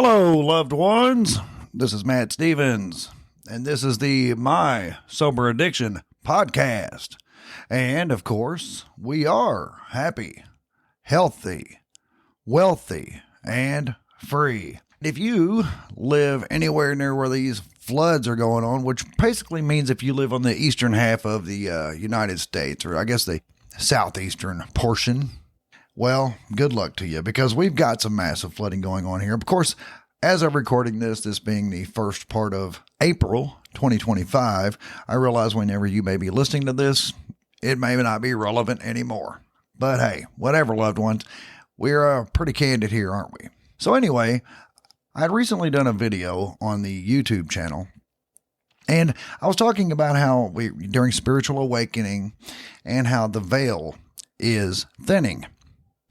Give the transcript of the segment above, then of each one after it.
Hello, loved ones. This is Matt Stevens, and this is the My Sober Addiction podcast. And, of course, we are happy, healthy, wealthy, and free. If you live anywhere near where these floods are going on, which basically means if you live on the eastern half of the United States, or I guess the southeastern portion, well, good luck to you, because we've got some massive flooding going on here. Of course, as I'm recording this being the first part of April 2025, I realize whenever you may be listening to this, it may not be relevant anymore. But hey, whatever, loved ones, we're pretty candid here, aren't we? So anyway, I had recently done a video on the YouTube channel, and I was talking about how during spiritual awakening and how the veil is thinning.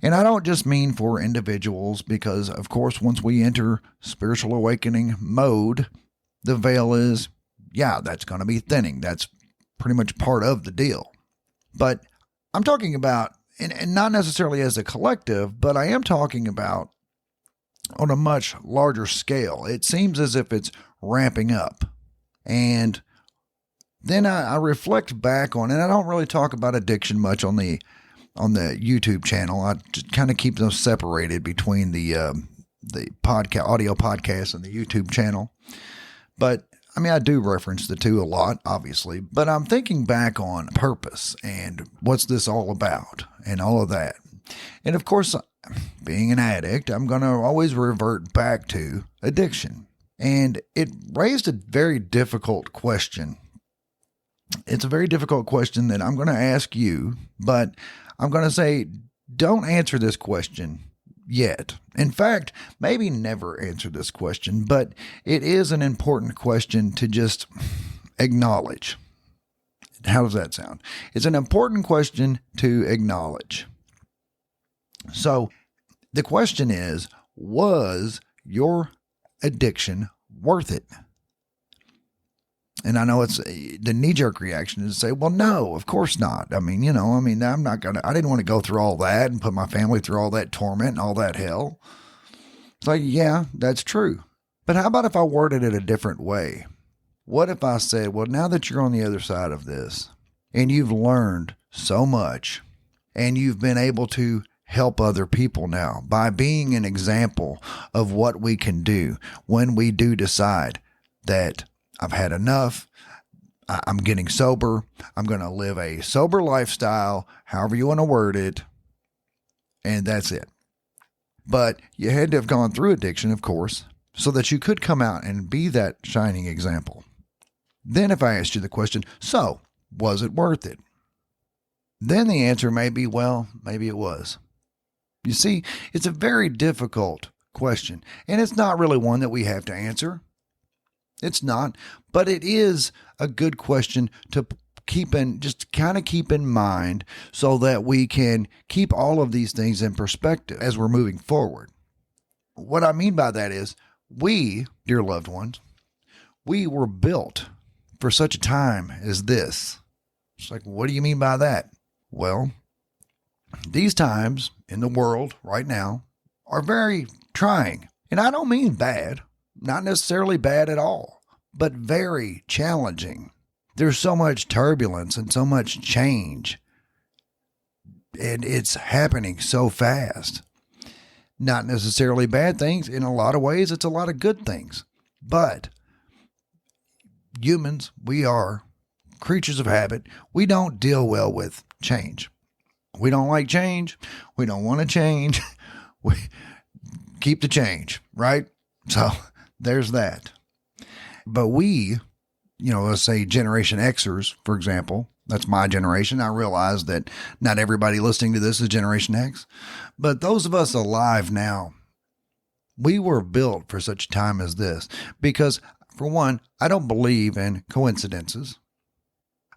And I don't just mean for individuals, because, of course, once we enter spiritual awakening mode, the veil is, that's going to be thinning. That's pretty much part of the deal. But I'm talking about, and not necessarily as a collective, but I am talking about on a much larger scale. It seems as if it's ramping up. And then I reflect back on, and I don't really talk about addiction much on the YouTube channel. I just kind of keep those separated between the podcast, audio podcast, and the YouTube channel. But I mean, I do reference the two a lot, obviously, but I'm thinking back on purpose and what's this all about and all of that. And of course, being an addict, I'm going to always revert back to addiction. And it raised a very difficult question. It's a very difficult question that I'm going to ask you, but I'm going to say, don't answer this question yet. In fact, maybe never answer this question, but it is an important question to just acknowledge. How does that sound? It's an important question to acknowledge. So the question is, was your addiction worth it? And I know it's the knee-jerk reaction is to say, well, no, of course not. I mean, I didn't want to go through all that and put my family through all that torment and all that hell. It's like, yeah, that's true. But how about if I worded it a different way? What if I said, well, now that you're on the other side of this and you've learned so much and you've been able to help other people now by being an example of what we can do when we do decide that I've had enough, I'm getting sober, I'm going to live a sober lifestyle, however you want to word it, and that's it. But you had to have gone through addiction, of course, so that you could come out and be that shining example. Then if I asked you the question, so was it worth it? Then the answer may be, well, maybe it was. You see, it's a very difficult question, and it's not really one that we have to answer. It's not, but it is a good question to keep in mind so that we can keep all of these things in perspective as we're moving forward. What I mean by that is we, dear loved ones, we were built for such a time as this. It's like, what do you mean by that? Well, these times in the world right now are very trying. And I don't mean bad. Not necessarily bad at all, but very challenging. There's so much turbulence and so much change, and it's happening so fast. Not necessarily bad things. In a lot of ways, it's a lot of good things. But humans, we are creatures of habit. We don't deal well with change. We don't like change. We don't want to change. We keep the change, right? So there's that. But we, let's say Generation Xers, for example, that's my generation. I realize that not everybody listening to this is Generation X, but those of us alive now, we were built for such a time as this because, for one, I don't believe in coincidences.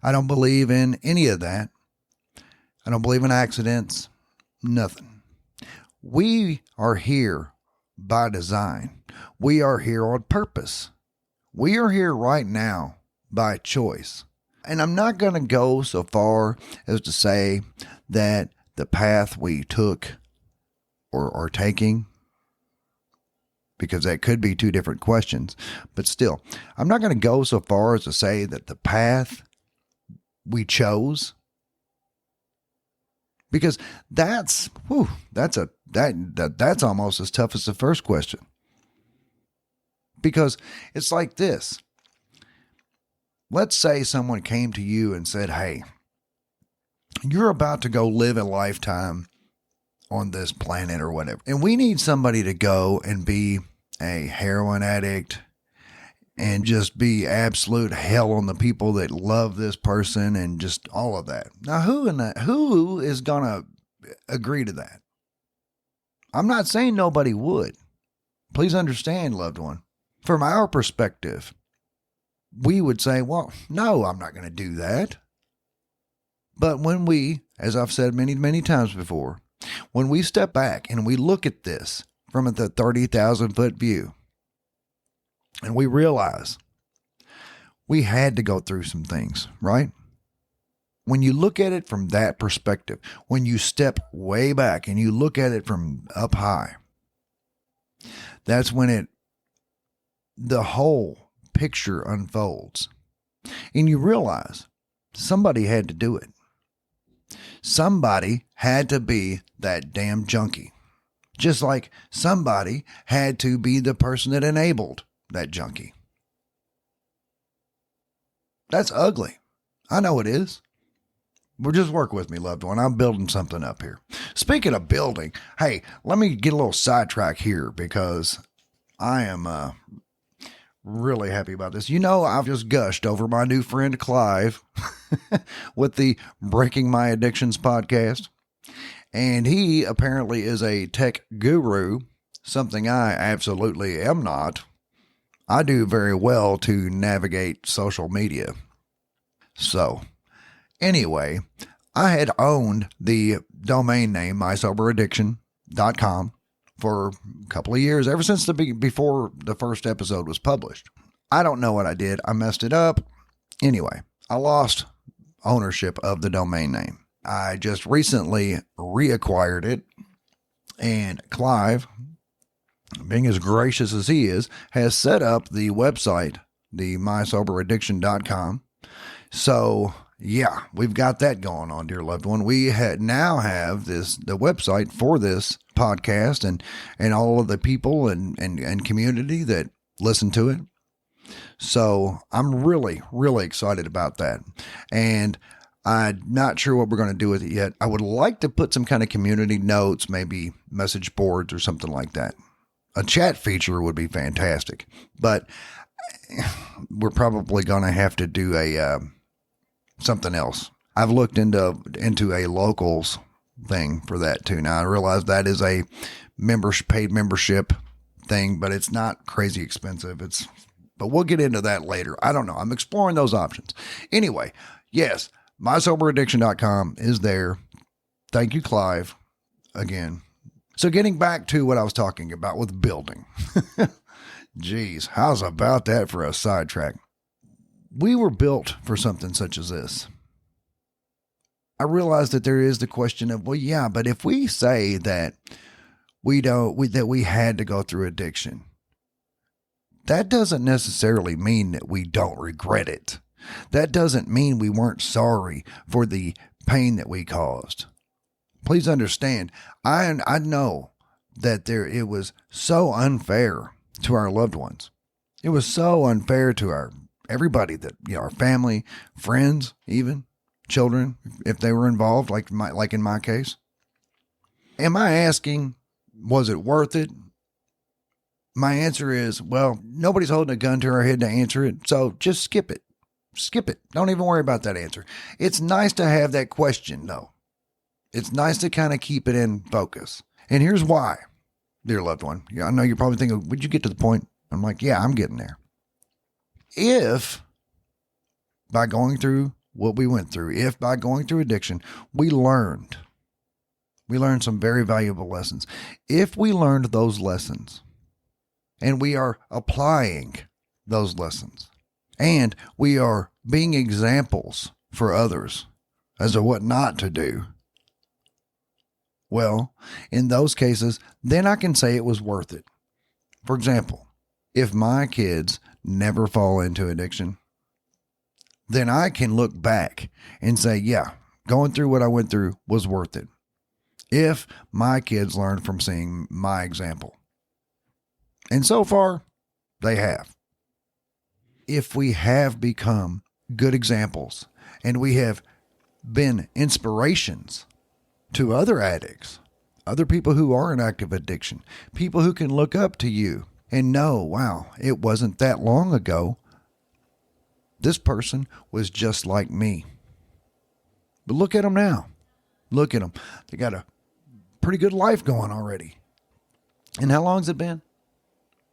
I don't believe in any of that. I don't believe in accidents, nothing. We are here by design. We are here on purpose. We are here right now by choice. And I'm not going to go so far as to say that the path we took or are taking because that could be two different questions. But still, I'm not going to go so far as to say that the path we chose, because that's almost as tough as the first question. Because it's like this. Let's say someone came to you and said, hey, you're about to go live a lifetime on this planet or whatever. And we need somebody to go and be a heroin addict and just be absolute hell on the people that love this person and just all of that. Now, who is going to agree to that? I'm not saying nobody would. Please understand, loved one. From our perspective, we would say, well, no, I'm not going to do that. But when we, as I've said many, many times before, when we step back and we look at this from the 30,000 foot view, and we realize we had to go through some things, right? When you look at it from that perspective, when you step way back and you look at it from up high, that's when the whole picture unfolds. And you realize somebody had to do it. Somebody had to be that damn junkie. Just like somebody had to be the person that enabled that junkie. That's ugly. I know it is. But just work with me, loved one. I'm building something up here. Speaking of building, hey, let me get a little sidetrack here because I am really happy about this. You know, I've just gushed over my new friend Clive with the Breaking My Addictions podcast. And he apparently is a tech guru, something I absolutely am not. I do very well to navigate social media. So, anyway, I had owned the domain name mysoberaddiction.com for a couple of years, ever since before the first episode was published. I don't know what I did. I messed it up. Anyway, I lost ownership of the domain name. I just recently reacquired it, and Clive, being as gracious as he is, has set up the website, the mysoberaddiction.com. So, yeah, we've got that going on, dear loved one. We now have the website for this podcast and all of the people and community that listen to it. So I'm really, really excited about that. And I'm not sure what we're going to do with it yet. I would like to put some kind of community notes, maybe message boards or something like that. A chat feature would be fantastic, but we're probably going to have to do something else. I've looked into a locals thing for that too. Now I realize that is a paid membership thing, but it's not crazy expensive. But we'll get into that later. I don't know. I'm exploring those options. Anyway, yes, mysoberaddiction.com is there. Thank you, Clive, again. So getting back to what I was talking about with building. Geez, how's about that for a sidetrack? We were built for something such as this. I realize that there is the question of, well, yeah, but if we say that that we had to go through addiction, that doesn't necessarily mean that we don't regret it. That doesn't mean we weren't sorry for the pain that we caused. Please understand, I know that it was so unfair to our loved ones. It was so unfair to everybody that, our family, friends, even children, if they were involved, like in my case. Am I asking, was it worth it? My answer is, well, nobody's holding a gun to our head to answer it, so just skip it. Skip it. Don't even worry about that answer. It's nice to have that question, though. It's nice to kind of keep it in focus. And here's why, dear loved one. I know you're probably thinking, would you get to the point? I'm like, yeah, I'm getting there. If by going through what we went through, if by going through addiction, we learned some very valuable lessons. If we learned those lessons and we are applying those lessons and we are being examples for others as to what not to do, well, in those cases, then I can say it was worth it. For example, if my kids never fall into addiction, then I can look back and say, yeah, going through what I went through was worth it. If my kids learn from seeing my example. And so far, they have. If we have become good examples and we have been inspirations to other addicts, other people who are in active addiction, people who can look up to you and know, wow, it wasn't that long ago. This person was just like me. But look at them now. Look at them. They got a pretty good life going already. And how long has it been?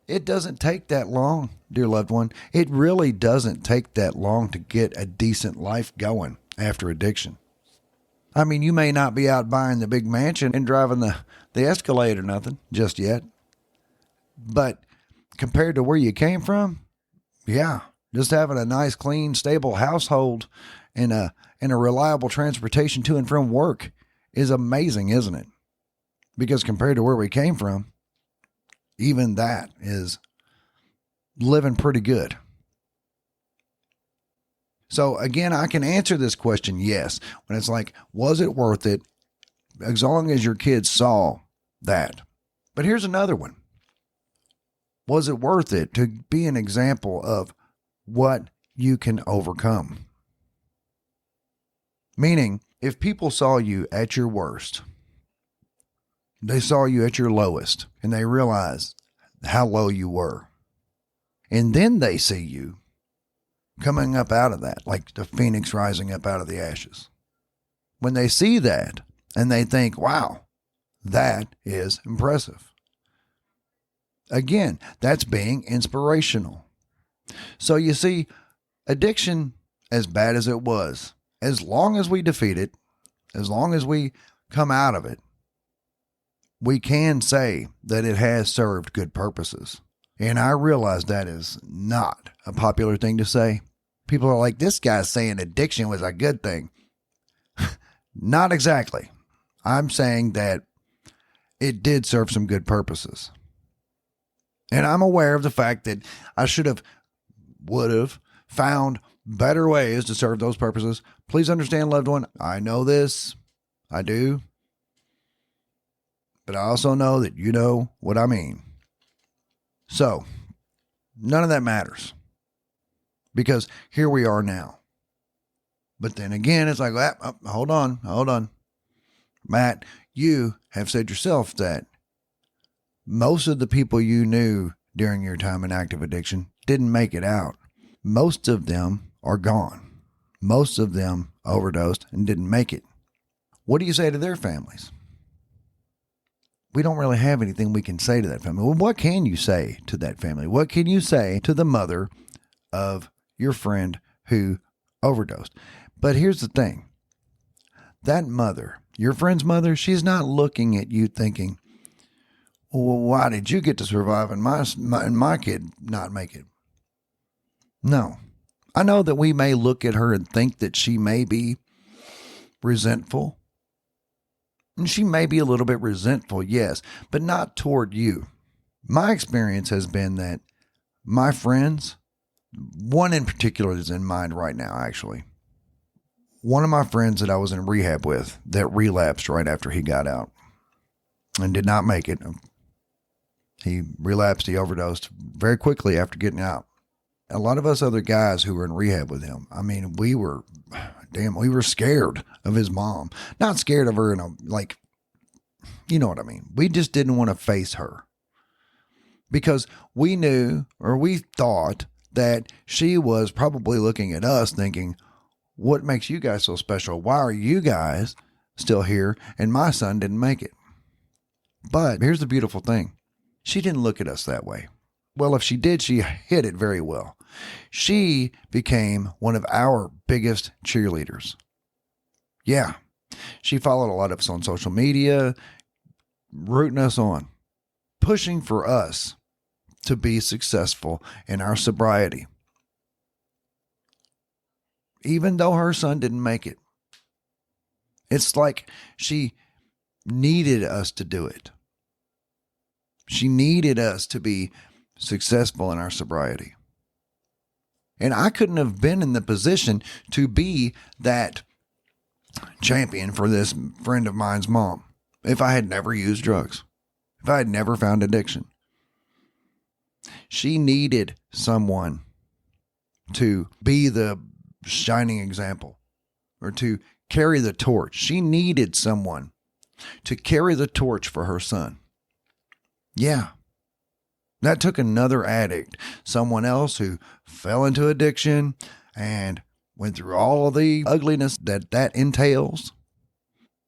It doesn't take that long, dear loved one. It really doesn't take that long to get a decent life going after addiction. I mean, you may not be out buying the big mansion and driving the Escalade or nothing just yet. But compared to where you came from, yeah, just having a nice, clean, stable household and a reliable transportation to and from work is amazing, isn't it? Because compared to where we came from, even that is living pretty good. So again, I can answer this question, yes, when it's like, was it worth it? As long as your kids saw that. But here's another one. Was it worth it to be an example of what you can overcome? Meaning, if people saw you at your worst, they saw you at your lowest, and they realized how low you were. And then they see you coming up out of that, like the phoenix rising up out of the ashes. When they see that, and they think, wow, that is impressive. Again, that's being inspirational. So you see, addiction, as bad as it was, as long as we defeat it, as long as we come out of it, we can say that it has served good purposes. And I realize that is not a popular thing to say. People are like, this guy's saying addiction was a good thing. Not exactly. I'm saying that it did serve some good purposes. And I'm aware of the fact that I would have found better ways to serve those purposes. Please understand, loved one, I know this. I do. But I also know that you know what I mean. So, none of that matters. Because here we are now. But then again, it's like, hold on. Matt, you have said yourself that most of the people you knew during your time in active addiction didn't make it out. Most of them are gone. Most of them overdosed and didn't make it. What do you say to their families? We don't really have anything we can say to that family. Well, what can you say to that family? What can you say to the mother of your friend who overdosed? But here's the thing. That mother, your friend's mother, she's not looking at you thinking, well, why did you get to survive and my kid not make it? No. I know that we may look at her and think that she may be resentful. And she may be a little bit resentful, yes, but not toward you. My experience has been that my friends, one in particular is in mind right now, actually. One of my friends that I was in rehab with that relapsed right after he got out and did not make it. He relapsed, he overdosed very quickly after getting out. A lot of us other guys who were in rehab with him, I mean, we were scared of his mom. Not scared of her you know what I mean. We just didn't want to face her because we knew, or we thought, that she was probably looking at us thinking, what makes you guys so special? Why are you guys still here and my son didn't make it? But here's the beautiful thing. She didn't look at us that way. Well, if she did, she hit it very well. She became one of our biggest cheerleaders. Yeah. She followed a lot of us on social media, rooting us on, pushing for us to be successful in our sobriety. Even though her son didn't make it. It's like she needed us to do it. She needed us to be successful in our sobriety. And I couldn't have been in the position to be that champion for this friend of mine's mom if I had never used drugs, if I had never found addiction. She needed someone to be the shining example or to carry the torch. She needed someone to carry the torch for her son. Yeah. That took another addict, someone else who fell into addiction and went through all of the ugliness that entails,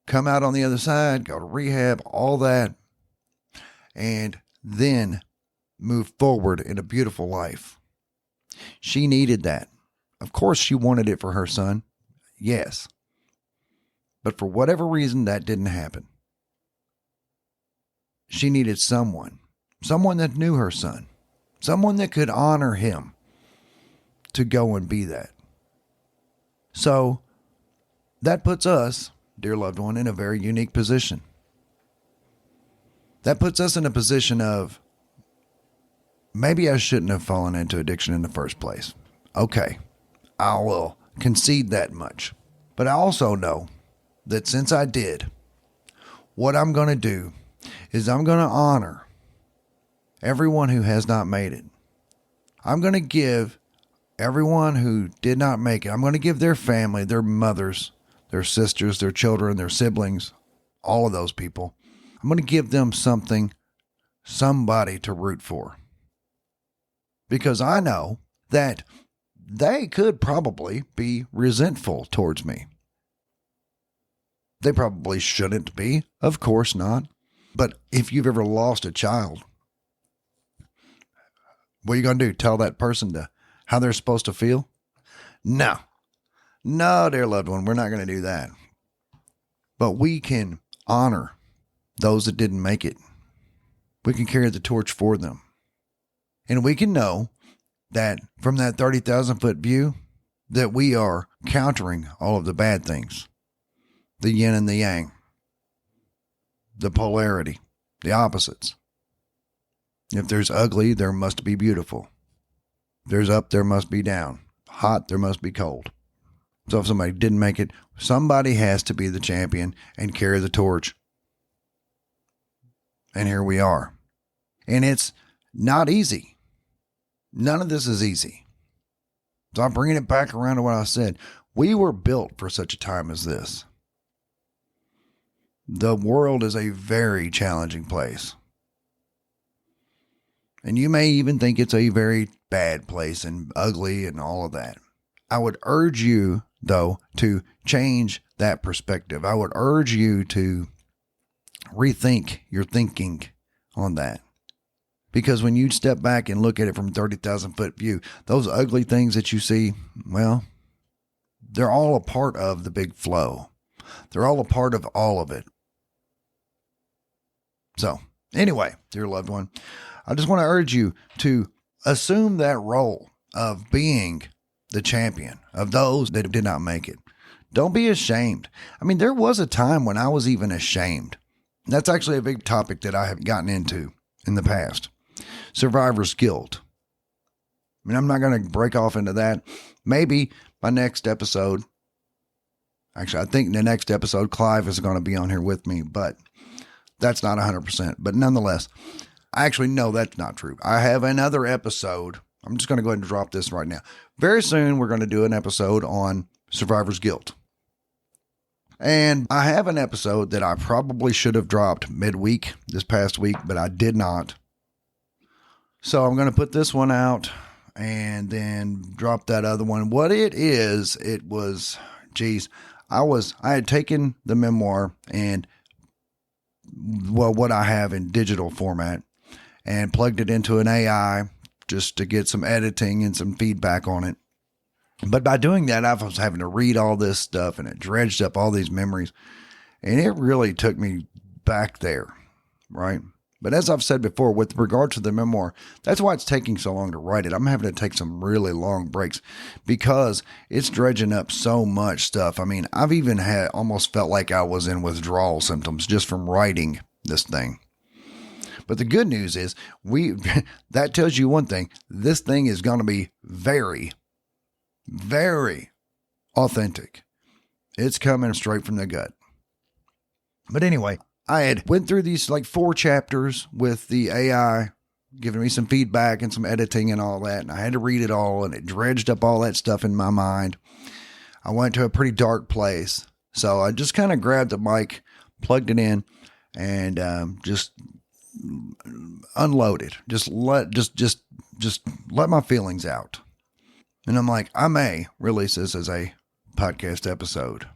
come out on the other side, go to rehab, all that, and then move forward in a beautiful life. She needed that. Of course, she wanted it for her son. Yes. But for whatever reason, that didn't happen. She needed someone that knew her son, someone that could honor him to go and be that. So that puts us, dear loved one, in a very unique position. That puts us in a position of, maybe I shouldn't have fallen into addiction in the first place. Okay, I will concede that much. But I also know that since I did, what I'm going to do is I'm going to honor everyone who has not made it. I'm going to give everyone who did not make it, I'm going to give their family, their mothers, their sisters, their children, their siblings, all of those people, I'm going to give them something, somebody to root for. Because I know that they could probably be resentful towards me. They probably shouldn't be, of course not. But if you've ever lost a child, what are you going to do? Tell that person how they're supposed to feel? No, dear loved one, we're not going to do that. But we can honor those that didn't make it. We can carry the torch for them. And we can know that from that 30,000 foot view, that we are countering all of the bad things. The yin and the yang. The polarity. The opposites. If there's ugly, there must be beautiful. If there's up, there must be down. Hot, there must be cold. So if somebody didn't make it, somebody has to be the champion and carry the torch. And here we are. And it's not easy. None of this is easy. So I'm bringing it back around to what I said. We were built for such a time as this. The world is a very challenging place. And you may even think it's a very bad place and ugly and all of that. I would urge you, though, to change that perspective. I would urge you to rethink your thinking on that. Because when you step back and look at it from a 30,000 foot view, those ugly things that you see, well, they're all a part of the big flow. They're all a part of all of it. So, anyway, dear loved one, I just want to urge you to assume that role of being the champion of those that did not make it. Don't be ashamed. I mean, there was a time when I was even ashamed. That's actually a big topic that I have gotten into in the past. Survivor's guilt. I mean, I'm not going to break off into that. Maybe my next episode, actually, I think the next episode, Clive is going to be on here with me, but that's not 100%. But nonetheless, I actually know that's not true. I have another episode. I'm just going to go ahead and drop this right now. Very soon, we're going to do an episode on survivor's guilt. And I have an episode that I probably should have dropped midweek this past week, but I did not. So I'm going to put this one out and then drop that other one. What it is, it was, I had taken the memoir and, well, what I have in digital format and plugged it into an AI just to get some editing and some feedback on it. But by doing that, I was having to read all this stuff and it dredged up all these memories. And it really took me back there, right? But as I've said before, with regard to the memoir, that's why it's taking so long to write it. I'm having to take some really long breaks because it's dredging up so much stuff. I mean, I've even almost felt like I was in withdrawal symptoms just from writing this thing. But the good news is that tells you one thing. This thing is going to be very, very authentic. It's coming straight from the gut. But anyway, I had went through these like 4 chapters with the AI giving me some feedback and some editing and all that. And I had to read it all, and it dredged up all that stuff in my mind. I went to a pretty dark place. So I just kind of grabbed the mic, plugged it in, and just unload it. Just let my feelings out. And I'm like, I may release this as a podcast episode,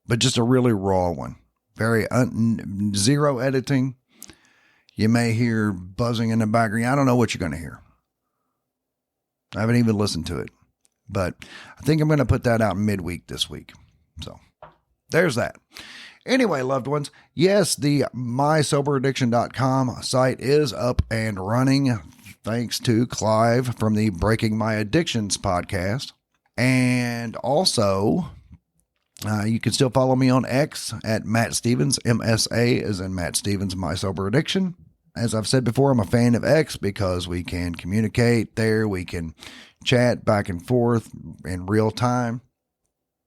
but just a really raw one. Very zero editing. You may hear buzzing in the background. I don't know what you're going to hear. I haven't even listened to it, but I think I'm going to put that out midweek this week. So there's that. Anyway, loved ones, yes, the mysoberaddiction.com site is up and running thanks to Clive from the Breaking My Addictions podcast. And also, you can still follow me on X at Matt Stevens, MSA as in Matt Stevens, My Sober Addiction. As I've said before, I'm a fan of X because we can communicate there. We can chat back and forth in real time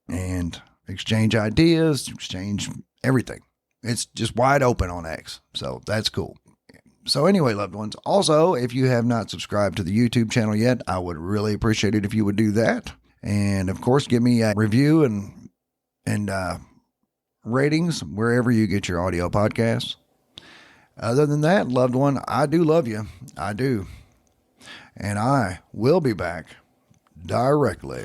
and exchange ideas, exchange everything. It's just wide open on X. So that's cool. So anyway, loved ones, also, if you have not subscribed to the YouTube channel yet, I would really appreciate it if you would do that. And of course, give me a review and ratings wherever you get your audio podcasts. Other than that, loved one, I do love you. I do. And I will be back directly.